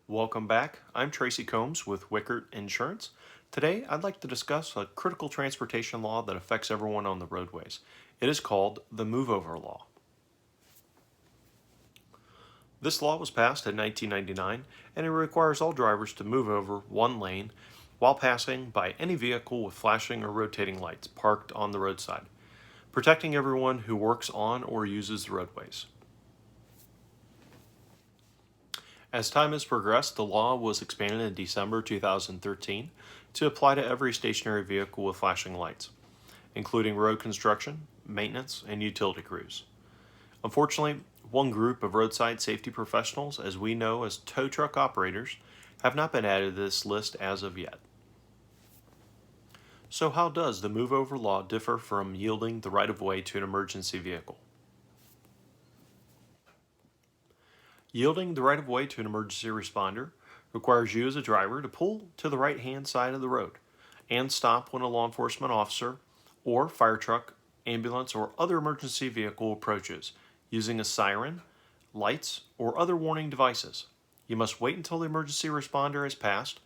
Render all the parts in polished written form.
Welcome back. I'm Tracy Combs with Wickert Insurance. Today, I'd like to discuss a critical transportation law that affects everyone on the roadways. It is called the Move Over Law. This law was passed in 1999 and it requires all drivers to move over one lane while passing by any vehicle with flashing or rotating lights parked on the roadside, protecting everyone who works on or uses the roadways. As time has progressed, the law was expanded in December 2013 to apply to every stationary vehicle with flashing lights, including road construction, maintenance, and utility crews. Unfortunately, one group of roadside safety professionals, as we know as tow truck operators, have not been added to this list as of yet. So how does the Move Over Law differ from yielding the right-of-way to an emergency vehicle? Yielding the right-of-way to an emergency responder requires you as a driver to pull to the right-hand side of the road and stop when a law enforcement officer or fire truck, ambulance, or other emergency vehicle approaches using a siren, lights, or other warning devices. You must wait until the emergency responder has passed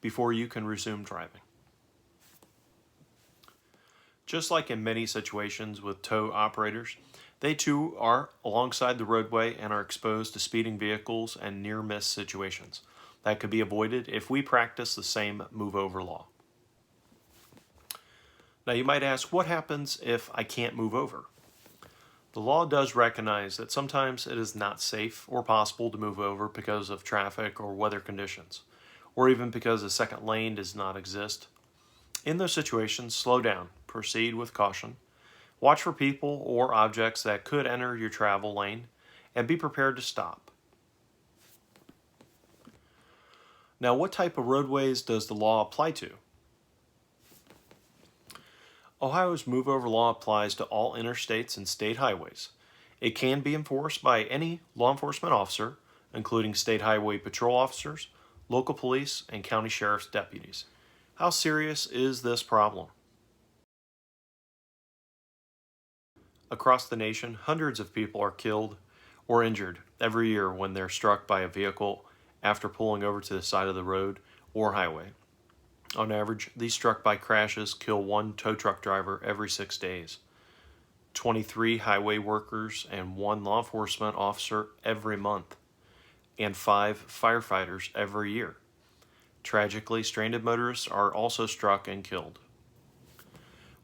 before you can resume driving. Just like in many situations with tow operators, they too are alongside the roadway and are exposed to speeding vehicles and near-miss situations that could be avoided if we practice the same move-over law. Now you might ask, what happens if I can't move over? The law does recognize that sometimes it is not safe or possible to move over because of traffic or weather conditions, or even because a second lane does not exist. In those situations, slow down, proceed with caution, watch for people or objects that could enter your travel lane, and be prepared to stop. Now, what type of roadways does the law apply to? Ohio's Move Over Law applies to all interstates and state highways. It can be enforced by any law enforcement officer, including state highway patrol officers, local police, and county sheriff's deputies. How serious is this problem? Across the nation, hundreds of people are killed or injured every year when they're struck by a vehicle after pulling over to the side of the road or highway. On average, these struck-by crashes kill one tow truck driver every 6 days, 23 highway workers and one law enforcement officer every month, and 5 firefighters every year. Tragically, stranded motorists are also struck and killed.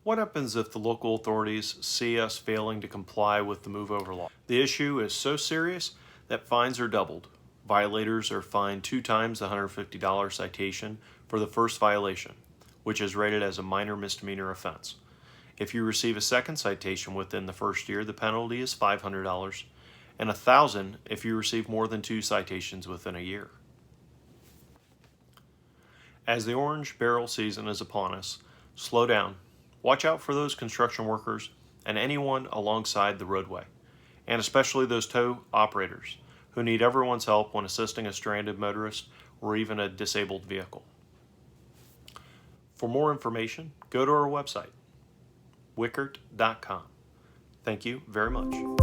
What happens if the local authorities see us failing to comply with the Move Over Law? The issue is so serious that fines are doubled. Violators are fined 2 times the $150 citation for the first violation, which is rated as a minor misdemeanor offense. If you receive a second citation within the first year, the penalty is $500, and $1,000 if you receive more than 2 citations within a year. As the orange barrel season is upon us, slow down. Watch out for those construction workers and anyone alongside the roadway, and especially those tow operators who need everyone's help when assisting a stranded motorist or even a disabled vehicle. For more information, go to our website, wickert.com. Thank you very much.